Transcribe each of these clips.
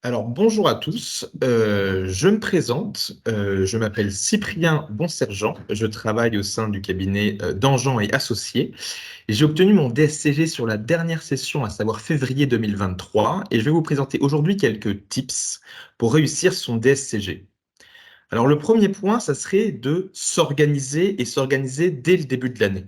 Alors, bonjour à tous. Je me présente. Je m'appelle Cyprien Bonsergent. Je travaille au sein du cabinet Dangean et Associés. Et j'ai obtenu mon DSCG sur la dernière session, à savoir février 2023. Et je vais vous présenter aujourd'hui quelques tips pour réussir son DSCG. Alors, le premier point, ça serait de s'organiser et s'organiser dès le début de l'année.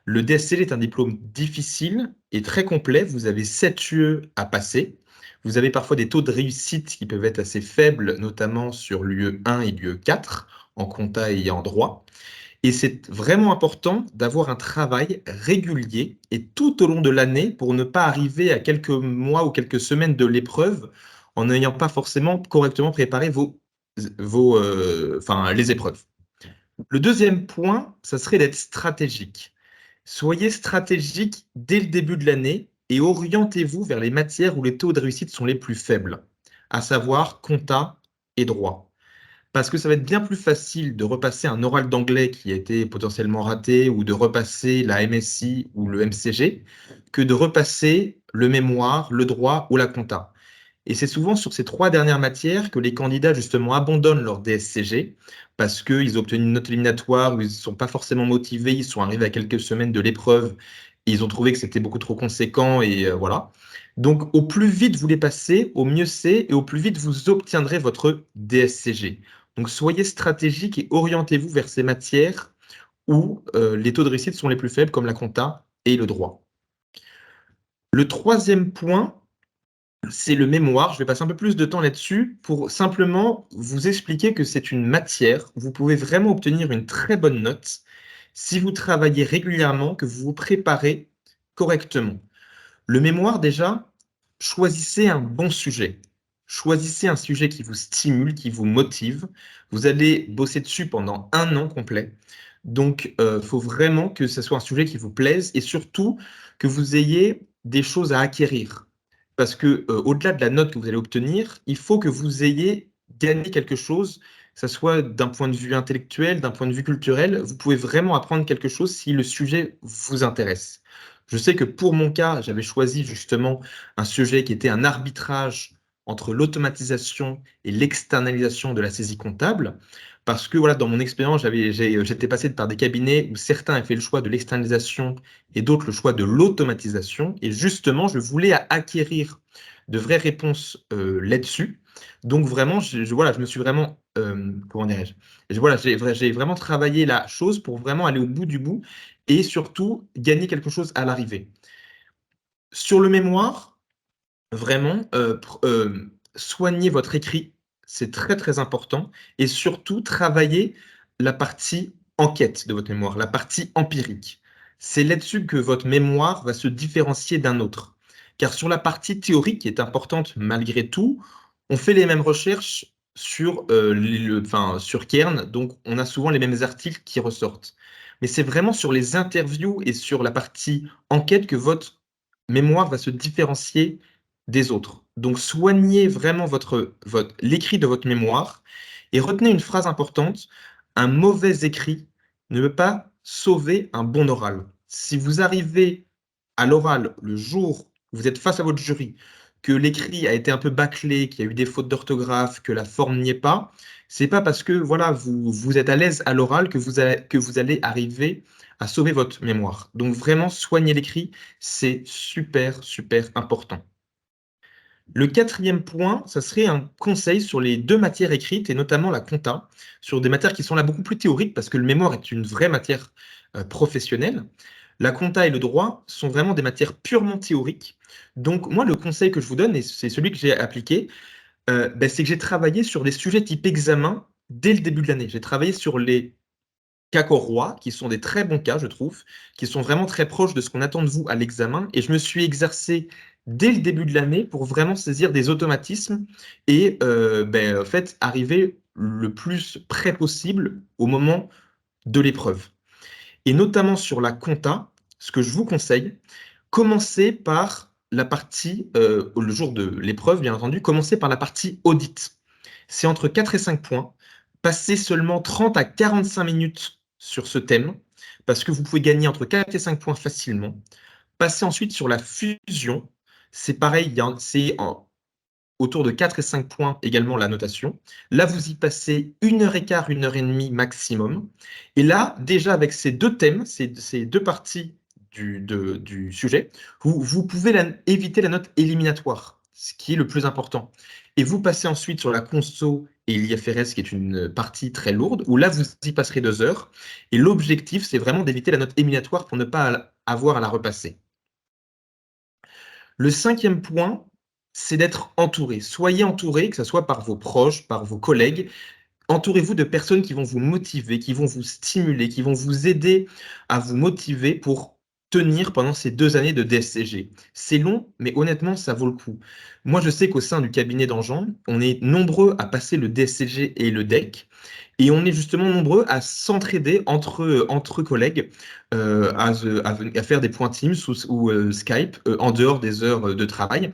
Le DSCG est un diplôme difficile et très complet. Vous avez 7 UE à passer. Vous avez parfois des taux de réussite qui peuvent être assez faibles, notamment sur l'UE 1 et l'UE 4, en compta et en droit. Et c'est vraiment important d'avoir un travail régulier et tout au long de l'année pour ne pas arriver à quelques mois ou quelques semaines de l'épreuve en n'ayant pas forcément correctement préparé les épreuves. Le deuxième point, ça serait d'être stratégique. Soyez stratégique dès le début de l'année et orientez-vous vers les matières où les taux de réussite sont les plus faibles, à savoir compta et droit. Parce que ça va être bien plus facile de repasser un oral d'anglais qui a été potentiellement raté ou de repasser la MSI ou le MCG que de repasser le mémoire, le droit ou la compta. Et c'est souvent sur ces trois dernières matières que les candidats justement abandonnent leur DSCG parce qu'ils ont obtenu une note éliminatoire où ils ne sont pas forcément motivés, ils sont arrivés à quelques semaines de l'épreuve et ils ont trouvé que c'était beaucoup trop conséquent et voilà. Donc au plus vite vous les passez, au mieux c'est et au plus vite vous obtiendrez votre DSCG. Donc soyez stratégique et orientez-vous vers ces matières où les taux de réussite sont les plus faibles comme la compta et le droit. Le troisième point, c'est le mémoire. Je vais passer un peu plus de temps là-dessus pour simplement vous expliquer que c'est une matière où vous pouvez vraiment obtenir une très bonne note si vous travaillez régulièrement, que vous vous préparez correctement. Le mémoire, déjà, choisissez un bon sujet. Choisissez un sujet qui vous stimule, qui vous motive. Vous allez bosser dessus pendant un an complet. Donc, il faut vraiment que ce soit un sujet qui vous plaise et surtout que vous ayez des choses à acquérir. Parce que, au-delà de la note que vous allez obtenir, il faut que vous ayez gagné quelque chose, que ce soit d'un point de vue intellectuel, d'un point de vue culturel. Vous pouvez vraiment apprendre quelque chose si le sujet vous intéresse. Je sais que pour mon cas, j'avais choisi justement un sujet qui était un arbitrage entre l'automatisation et l'externalisation de la saisie comptable, parce que voilà, dans mon expérience, j'étais passé par des cabinets où certains avaient fait le choix de l'externalisation et d'autres le choix de l'automatisation, et justement, je voulais acquérir de vraies réponses là-dessus. Donc vraiment, voilà, je me suis vraiment, comment dirais-je, voilà, j'ai vraiment travaillé la chose pour vraiment aller au bout du bout et surtout gagner quelque chose à l'arrivée. Sur le mémoire, vraiment, soignez votre écrit, c'est très très important, et surtout travaillez la partie enquête de votre mémoire, la partie empirique. C'est là-dessus que votre mémoire va se différencier d'un autre. Car sur la partie théorique, qui est importante malgré tout, on fait les mêmes recherches sur, sur Kern, donc on a souvent les mêmes articles qui ressortent. Mais c'est vraiment sur les interviews et sur la partie enquête que votre mémoire va se différencier des autres. Donc soignez vraiment l'écrit de votre mémoire et retenez une phrase importante, un mauvais écrit ne peut pas sauver un bon oral. Si vous arrivez à l'oral le jour où vous êtes face à votre jury, que l'écrit a été un peu bâclé, qu'il y a eu des fautes d'orthographe, que la forme n'y est pas, c'est pas parce que voilà, vous êtes à l'aise à l'oral que vous allez arriver à sauver votre mémoire. Donc vraiment, soignez l'écrit, c'est super, super important. Le quatrième point, ça serait un conseil sur les deux matières écrites et notamment la compta, sur des matières qui sont là beaucoup plus théoriques parce que le mémoire est une vraie matière professionnelle. La compta et le droit sont vraiment des matières purement théoriques. Donc moi, le conseil que je vous donne, et c'est celui que j'ai appliqué, c'est que j'ai travaillé sur des sujets type examen dès le début de l'année. J'ai travaillé sur les cas Corroy, qui sont des très bons cas, je trouve, qui sont vraiment très proches de ce qu'on attend de vous à l'examen. Et je me suis exercé dès le début de l'année pour vraiment saisir des automatismes et en fait, arriver le plus près possible au moment de l'épreuve. Et notamment sur la compta, ce que je vous conseille, commencez par la partie, le jour de l'épreuve, bien entendu, commencez par la partie audit. C'est entre 4 et 5 points. Passez seulement 30 à 45 minutes sur ce thème, parce que vous pouvez gagner entre 4 et 5 points facilement. Passez ensuite sur la fusion. C'est pareil, autour de 4 et 5 points également la notation. Là, vous y passez 1h15, 1h30 maximum. Et là, déjà avec ces deux thèmes, ces deux parties du sujet, vous pouvez éviter la note éliminatoire, ce qui est le plus important. Et vous passez ensuite sur la conso et l'IFRS, qui est une partie très lourde, où là, vous y passerez 2 heures. Et l'objectif, c'est vraiment d'éviter la note éliminatoire pour ne pas avoir à la repasser. Le cinquième point, c'est d'être entouré. Soyez entouré, que ce soit par vos proches, par vos collègues. Entourez-vous de personnes qui vont vous motiver, qui vont vous stimuler, qui vont vous aider à vous motiver pour tenir pendant ces 2 années de DSCG. C'est long, mais honnêtement, ça vaut le coup. Moi, je sais qu'au sein du cabinet d'Enjambe, on est nombreux à passer le DSCG et le DEC, et on est justement nombreux à s'entraider entre collègues, à faire des points Teams ou Skype en dehors des heures de travail,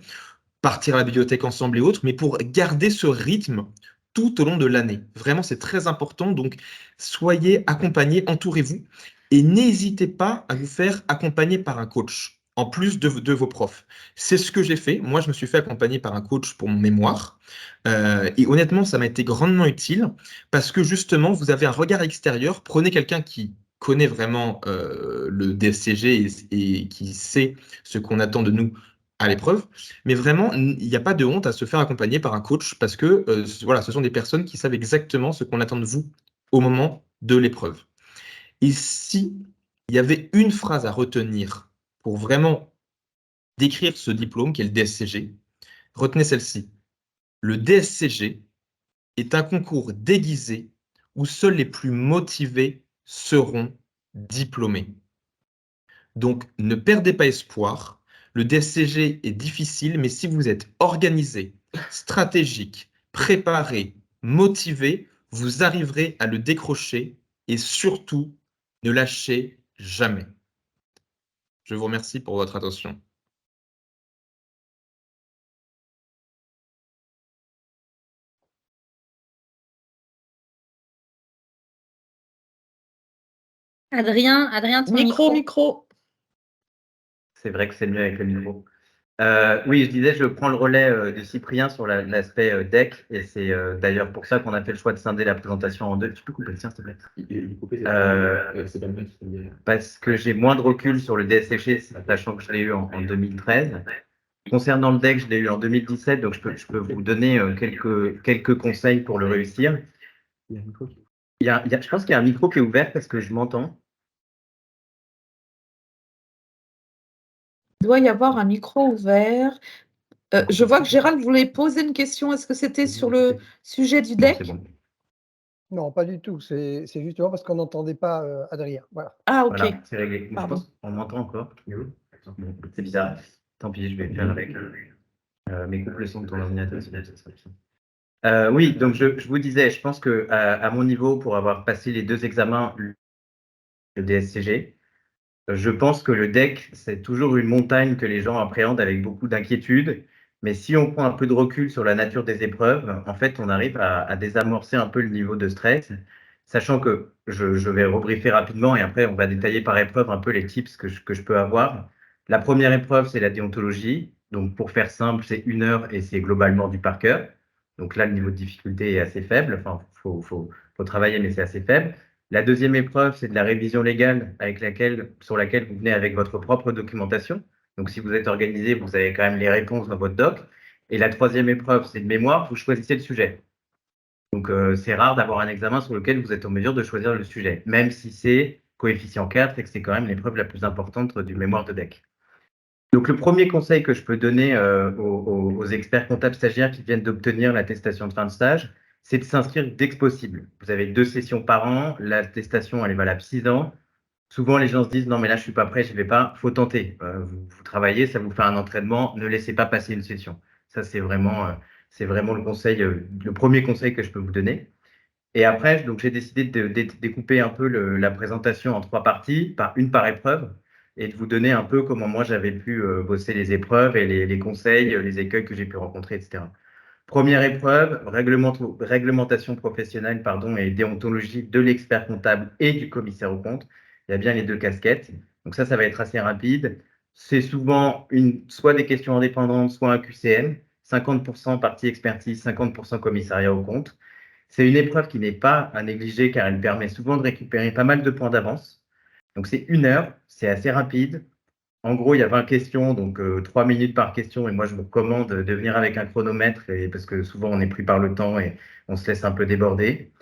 partir à la bibliothèque ensemble et autres, mais pour garder ce rythme tout au long de l'année. Vraiment, c'est très important. Donc, soyez accompagnés, entourez-vous et n'hésitez pas à vous faire accompagner par un coach, en plus de vos profs. C'est ce que j'ai fait. Moi, je me suis fait accompagner par un coach pour mon mémoire. Et honnêtement, ça m'a été grandement utile parce que justement, vous avez un regard extérieur. Prenez quelqu'un qui connaît vraiment le DSCG et qui sait ce qu'on attend de nous à l'épreuve. Mais vraiment, il n'y a pas de honte à se faire accompagner par un coach parce que voilà, ce sont des personnes qui savent exactement ce qu'on attend de vous au moment de l'épreuve. Et si il y avait une phrase à retenir pour vraiment décrire ce diplôme qui est le DSCG, retenez celle-ci. Le DSCG est un concours déguisé où seuls les plus motivés seront diplômés. Donc, ne perdez pas espoir. Le DSCG est difficile, mais si vous êtes organisé, stratégique, préparé, motivé, vous arriverez à le décrocher et surtout, ne lâchez jamais. Je vous remercie pour votre attention. Adrien, ton micro. C'est vrai que c'est mieux avec le micro. Oui, je disais, je prends le relais de Cyprien sur l'aspect deck, et c'est d'ailleurs pour ça qu'on a fait le choix de scinder la présentation en deux. Tu peux couper le tien, s'il te plaît? Parce que j'ai moins de recul sur le DSCG, sachant que je l'ai eu en 2013. Concernant le deck, je l'ai eu en 2017, donc je peux vous donner quelques conseils pour le réussir. Je pense qu'il y a un micro qui est ouvert parce que je m'entends. Il doit y avoir un micro ouvert. Je vois que Gérald voulait poser une question. Est-ce que c'était sur le sujet du deck? C'est bon. Non, pas du tout. C'est justement parce qu'on n'entendait pas Adrien. Voilà. Ah, ok. Voilà, c'est réglé. Je Pardon. pense qu'on m'entend encore. Bon, c'est bizarre. Tant pis, je vais faire avec mes couples le son de ton ordinateur. Oui, donc je vous disais, je pense que à mon niveau, pour avoir passé les 2 examens, le DSCG, je pense que le deck, c'est toujours une montagne que les gens appréhendent avec beaucoup d'inquiétude. Mais si on prend un peu de recul sur la nature des épreuves, en fait, on arrive à désamorcer un peu le niveau de stress, sachant que je vais rebriefer rapidement et après, on va détailler par épreuve un peu les tips que je peux avoir. La première épreuve, c'est la déontologie. Donc, pour faire simple, c'est 1 heure et c'est globalement du par cœur. Donc là, le niveau de difficulté est assez faible. Enfin, faut travailler, mais c'est assez faible. La deuxième épreuve, c'est de la révision légale sur laquelle vous venez avec votre propre documentation. Donc, si vous êtes organisé, vous avez quand même les réponses dans votre doc. Et la troisième épreuve, c'est de mémoire, vous choisissez le sujet. Donc, c'est rare d'avoir un examen sur lequel vous êtes en mesure de choisir le sujet, même si c'est coefficient 4 et que c'est quand même l'épreuve la plus importante du mémoire de DEC. Donc, le premier conseil que je peux donner aux experts comptables stagiaires qui viennent d'obtenir l'attestation de fin de stage, c'est de s'inscrire dès que possible. Vous avez 2 sessions par an, l'attestation, elle est valable 6 ans. Souvent, les gens se disent, non, mais là, je suis pas prêt, je vais pas. Faut tenter. Vous travaillez, ça vous fait un entraînement, ne laissez pas passer une session. Ça, c'est vraiment le conseil, le premier conseil que je peux vous donner. Et après, donc, j'ai décidé de découper un peu la présentation en 3 parties, une par épreuve, et de vous donner un peu comment moi j'avais pu bosser les épreuves et les conseils, les écueils que j'ai pu rencontrer, etc. Première épreuve, réglementation professionnelle, pardon, et déontologie de l'expert comptable et du commissaire aux comptes. Il y a bien les 2 casquettes. Donc ça va être assez rapide. C'est souvent soit des questions indépendantes, soit un QCM. 50% partie expertise, 50% commissariat aux comptes. C'est une épreuve qui n'est pas à négliger car elle permet souvent de récupérer pas mal de points d'avance. Donc c'est 1 heure, c'est assez rapide. En gros, il y a 20 questions, donc 3 minutes par question. Et moi, je vous recommande de venir avec un chronomètre parce que souvent, on est pris par le temps et on se laisse un peu déborder.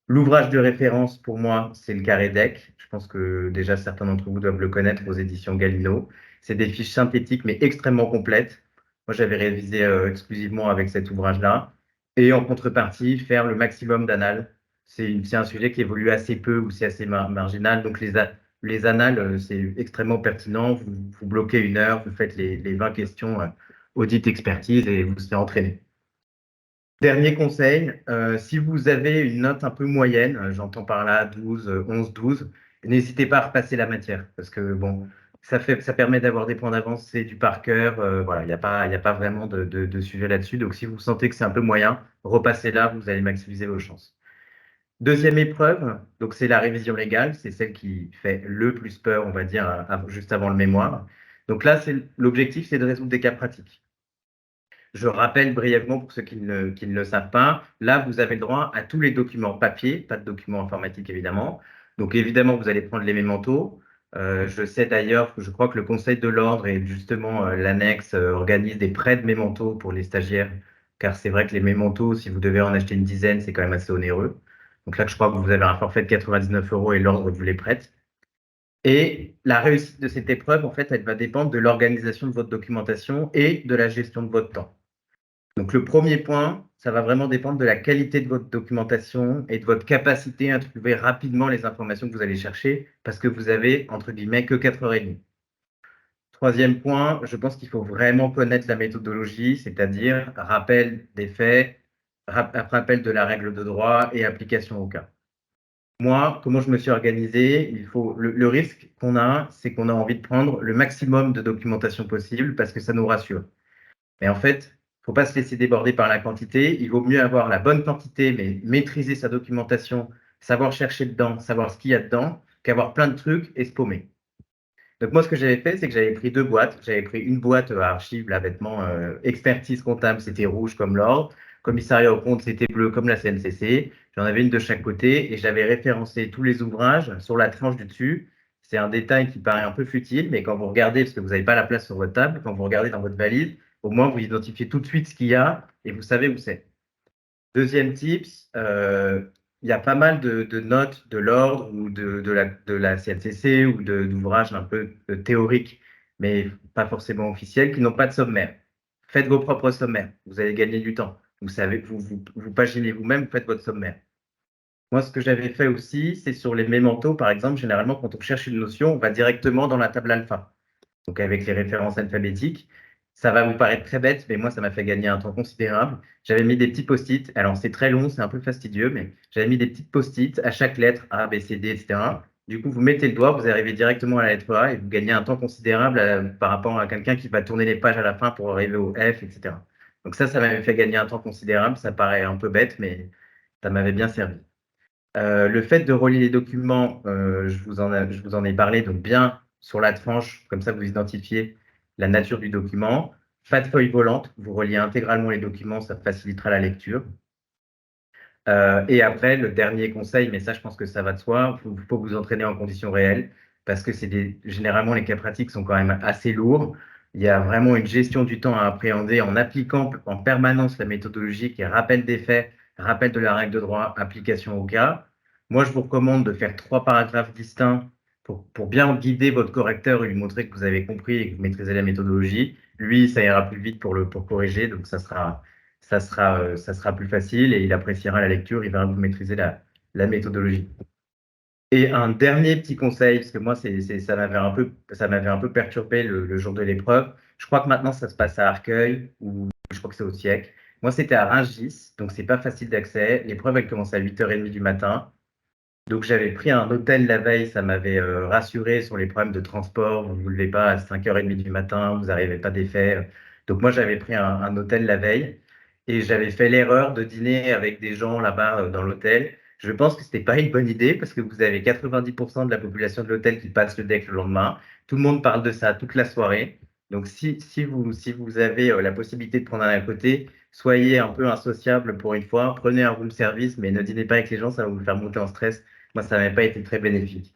L'ouvrage de référence, pour moi, c'est le Carré Deck. Je pense que déjà certains d'entre vous doivent le connaître aux éditions Galino. C'est des fiches synthétiques, mais extrêmement complètes. Moi, j'avais révisé exclusivement avec cet ouvrage-là. Et en contrepartie, faire le maximum d'annales. C'est un sujet qui évolue assez peu ou c'est assez marginal. Donc, les annales, c'est extrêmement pertinent. Vous bloquez 1 heure, vous faites les 20 questions audit expertise et vous serez entraîné. Dernier conseil, si vous avez une note un peu moyenne, j'entends par là 12, 11, 12, n'hésitez pas à repasser la matière parce que bon, ça permet d'avoir des points d'avance, c'est du par cœur, voilà, il n'y a pas vraiment de sujet là-dessus. Donc si vous sentez que c'est un peu moyen, repassez-la, vous allez maximiser vos chances. Deuxième épreuve, donc c'est la révision légale, c'est celle qui fait le plus peur, on va dire, juste avant le mémoire. Donc là, l'objectif, c'est de résoudre des cas pratiques. Je rappelle brièvement pour ceux qui ne le savent pas, là, vous avez le droit à tous les documents papier, pas de documents informatiques évidemment. Donc évidemment, vous allez prendre les mémentos. Je sais d'ailleurs que je crois que le Conseil de l'Ordre et justement l'annexe organise des prêts de mémentos pour les stagiaires, car c'est vrai que les mémentos, si vous devez en acheter une dizaine, c'est quand même assez onéreux. Donc là, je crois que vous avez un forfait de 99 € et l'Ordre vous les prête. Et la réussite de cette épreuve, en fait, elle va dépendre de l'organisation de votre documentation et de la gestion de votre temps. Donc, le premier point, ça va vraiment dépendre de la qualité de votre documentation et de votre capacité à trouver rapidement les informations que vous allez chercher parce que vous avez, entre guillemets, que 4h30. Troisième point, je pense qu'il faut vraiment connaître la méthodologie, c'est-à-dire rappel des faits, rappel de la règle de droit et application au cas. Moi, comment je me suis organisé, le risque qu'on a, c'est qu'on a envie de prendre le maximum de documentation possible parce que ça nous rassure. Mais en fait, il ne faut pas se laisser déborder par la quantité. Il vaut mieux avoir la bonne quantité, mais maîtriser sa documentation, savoir chercher dedans, savoir ce qu'il y a dedans, qu'avoir plein de trucs et se paumer. Donc moi, ce que j'avais fait, c'est que j'avais pris 2 boîtes. J'avais pris une boîte à archives, là, vêtements, expertise comptable, c'était rouge comme l'or. Commissariat aux comptes, c'était bleu comme la CNCC. J'en avais une de chaque côté et j'avais référencé tous les ouvrages sur la tranche du dessus. C'est un détail qui paraît un peu futile, mais quand vous regardez, parce que vous n'avez pas la place sur votre table, quand vous regardez dans votre valise, au moins vous identifiez tout de suite ce qu'il y a et vous savez où c'est. Deuxième tips, il y a pas mal de notes de l'ordre ou de la CNCC ou d'ouvrages un peu théoriques, mais pas forcément officiels, qui n'ont pas de sommaire. Faites vos propres sommaires, vous allez gagner du temps. Vous savez, vous paginez vous-même, vous faites votre sommaire. Moi, ce que j'avais fait aussi, c'est sur les mémentos, par exemple, généralement, quand on cherche une notion, on va directement dans la table alpha. Donc, avec les références alphabétiques, ça va vous paraître très bête, mais moi, ça m'a fait gagner un temps considérable. J'avais mis des petits post-it. Alors, c'est très long, c'est un peu fastidieux, mais j'avais mis des petites post-it à chaque lettre, A, B, C, D, etc. Du coup, vous mettez le doigt, vous arrivez directement à la lettre A et vous gagnez un temps considérable par rapport à quelqu'un qui va tourner les pages à la fin pour arriver au F, etc. Donc ça m'avait fait gagner un temps considérable. Ça paraît un peu bête, mais ça m'avait bien servi. Le fait de relier les documents, je vous en ai parlé, donc bien sur la tranche, comme ça vous identifiez la nature du document. Pas de feuille volante, vous reliez intégralement les documents, ça facilitera la lecture. Et après, le dernier conseil, mais ça je pense que ça va de soi, il faut vous entraîner en conditions réelles, parce que généralement les cas pratiques sont quand même assez lourds. Il y a vraiment une gestion du temps à appréhender en appliquant en permanence la méthodologie qui est rappel des faits, rappel de la règle de droit, application au cas. Moi, je vous recommande de faire 3 paragraphes distincts pour bien guider votre correcteur et lui montrer que vous avez compris et que vous maîtrisez la méthodologie. Lui, ça ira plus vite pour corriger, donc ça sera plus facile et il appréciera la lecture, il verra que vous maîtrisez la méthodologie. Et un dernier petit conseil, parce que moi, ça m'avait un peu perturbé le jour de l'épreuve. Je crois que maintenant, ça se passe à Arcueil, ou je crois que c'est au Siècle. Moi, c'était à Rungis, donc c'est pas facile d'accès. L'épreuve, elle commence à 8h30 du matin. Donc, j'avais pris un hôtel la veille, ça m'avait rassuré sur les problèmes de transport. Vous ne vous levez pas à 5h30 du matin, vous n'arrivez pas d'effet. Donc, moi, j'avais pris un hôtel la veille et j'avais fait l'erreur de dîner avec des gens là-bas dans l'hôtel. Je pense que ce n'était pas une bonne idée parce que vous avez 90% de la population de l'hôtel qui passe le deck le lendemain. Tout le monde parle de ça toute la soirée. Donc, si vous avez la possibilité de prendre un à côté, soyez un peu insociable pour une fois, prenez un room service, mais ne dînez pas avec les gens, ça va vous faire monter en stress. Moi, ça n'avait pas été très bénéfique.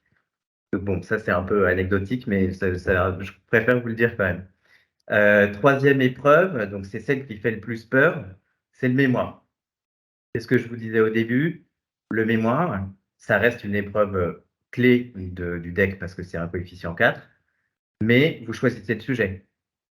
Donc, bon, ça, c'est un peu anecdotique, mais je préfère vous le dire quand même. Troisième épreuve, donc c'est celle qui fait le plus peur, c'est le mémoire. C'est ce que je vous disais au début. Le mémoire, ça reste une épreuve clé du deck parce que c'est un coefficient 4, mais vous choisissez le sujet.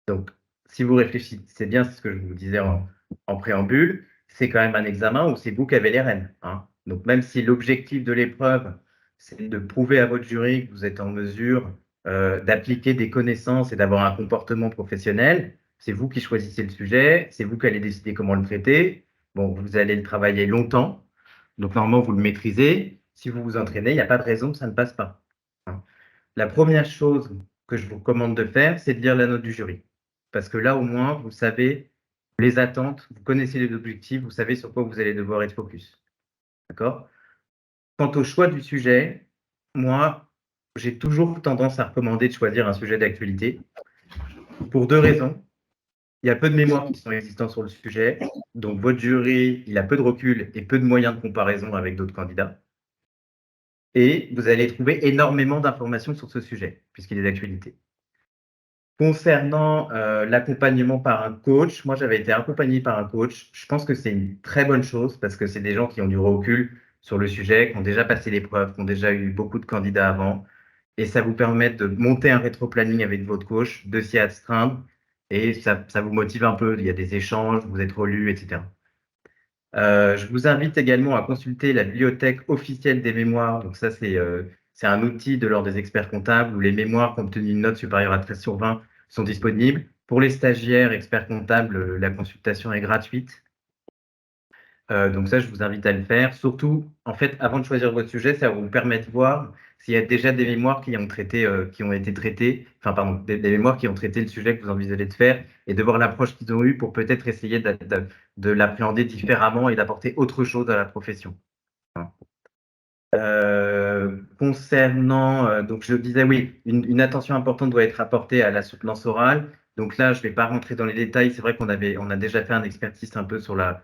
Donc, si vous réfléchissez bien, c'est ce que je vous disais en préambule, c'est quand même un examen où c'est vous qui avez les rênes, hein. Donc, même si l'objectif de l'épreuve, c'est de prouver à votre jury que vous êtes en mesure d'appliquer des connaissances et d'avoir un comportement professionnel, c'est vous qui choisissez le sujet, c'est vous qui allez décider comment le traiter. Bon, vous allez le travailler longtemps, donc normalement, vous le maîtrisez. Si vous vous entraînez, il n'y a pas de raison que ça ne passe pas, hein. La première chose que je vous recommande de faire, c'est de lire la note du jury. Parce que là, au moins, vous savez les attentes, vous connaissez les objectifs, vous savez sur quoi vous allez devoir être focus. D'accord? Quant au choix du sujet, moi, j'ai toujours tendance à recommander de choisir un sujet d'actualité pour deux raisons. Il y a peu de mémoires qui sont existantes sur le sujet, donc votre jury, il a peu de recul et peu de moyens de comparaison avec d'autres candidats. Et vous allez trouver énormément d'informations sur ce sujet, puisqu'il est d'actualité. Concernant l'accompagnement par un coach, moi j'avais été accompagné par un coach. Je pense que c'est une très bonne chose parce que c'est des gens qui ont du recul sur le sujet, qui ont déjà passé l'épreuve, qui ont déjà eu beaucoup de candidats avant. Et ça vous permet de monter un rétro-planning avec votre coach, de s'y astreindre. Et ça vous motive un peu. Il y a des échanges, vous êtes relus, etc. Je vous invite également à consulter la bibliothèque officielle des mémoires. Donc ça, c'est un outil de l'ordre des experts comptables où les mémoires qui ont obtenu une note supérieure à 13 sur 20 sont disponibles. Pour les stagiaires experts comptables, la consultation est gratuite. Donc ça, je vous invite à le faire. Surtout, en fait, avant de choisir votre sujet, ça va vous permettre de voir s'il y a déjà des mémoires qui ont été traitées, enfin pardon, des mémoires qui ont traité le sujet que vous envisagez de faire et de voir l'approche qu'ils ont eue pour peut-être essayer de l'appréhender différemment et d'apporter autre chose à la profession. Concernant, donc je disais oui, une attention importante doit être apportée à la soutenance orale. Donc là, je ne vais pas rentrer dans les détails. C'est vrai qu'on a déjà fait un expertise un peu sur la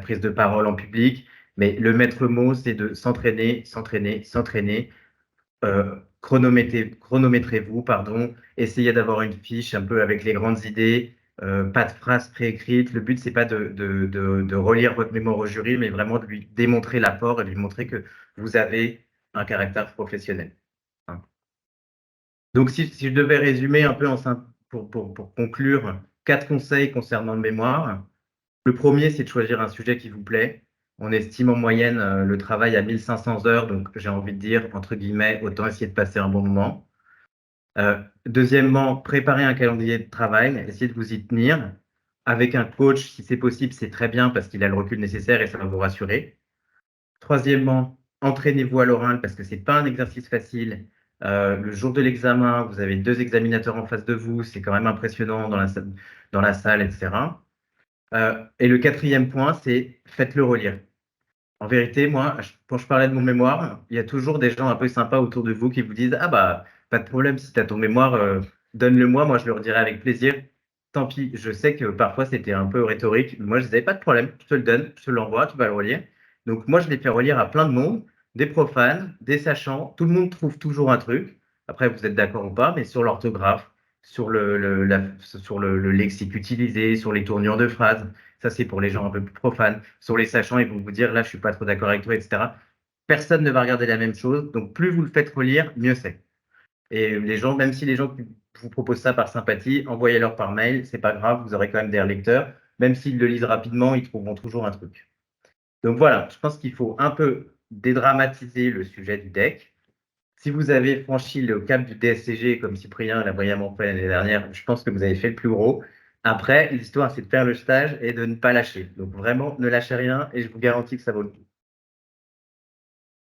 prise de parole en public, mais le maître mot, c'est de s'entraîner, s'entraîner, s'entraîner. Chronométrez-vous, pardon. Essayez d'avoir une fiche un peu avec les grandes idées, pas de phrases préécrites. Le but, c'est pas de relire votre mémoire au jury, mais vraiment de lui démontrer l'apport et de lui montrer que vous avez un caractère professionnel, hein. Donc, si je devais résumer un peu pour conclure, 4 conseils concernant le mémoire. Le premier, c'est de choisir un sujet qui vous plaît. On estime en moyenne le travail à 1500 heures, donc j'ai envie de dire, entre guillemets, autant essayer de passer un bon moment. Deuxièmement, préparer un calendrier de travail, essayez de vous y tenir. Avec un coach, si c'est possible, c'est très bien parce qu'il a le recul nécessaire et ça va vous rassurer. Troisièmement, entraînez-vous à l'oral parce que ce n'est pas un exercice facile. Le jour de l'examen, vous avez 2 examinateurs en face de vous, c'est quand même impressionnant dans la salle, etc. Et le quatrième point, c'est faites-le relire. En vérité, moi, quand je parlais de mon mémoire, il y a toujours des gens un peu sympas autour de vous qui vous disent ah bah, pas de problème, si tu as ton mémoire, donne-le-moi, moi je le redirai avec plaisir. Tant pis, je sais que parfois c'était un peu rhétorique. Moi, je disais pas de problème, je te le donne, je te l'envoie, tu vas le relire. Donc, moi, je l'ai fait relire à plein de monde, des profanes, des sachants. Tout le monde trouve toujours un truc. Après, vous êtes d'accord ou pas, mais sur l'orthographe, sur le lexique utilisé, sur les tournures de phrases. Ça, c'est pour les gens un peu plus profanes. Sur les sachants, ils vont vous dire, là, je suis pas trop d'accord avec toi, etc. Personne ne va regarder la même chose. Donc, plus vous le faites relire, mieux c'est. Et les gens, même si les gens vous proposent ça par sympathie, envoyez-leur par mail. C'est pas grave, vous aurez quand même des lecteurs. Même s'ils le lisent rapidement, ils trouveront toujours un truc. Donc voilà, je pense qu'il faut un peu dédramatiser le sujet du deck. Si vous avez franchi le cap du DSCG, comme Cyprien l'a brillamment fait l'année dernière, je pense que vous avez fait le plus gros. Après, l'histoire, c'est de faire le stage et de ne pas lâcher. Donc vraiment, ne lâchez rien et je vous garantis que ça vaut le coup.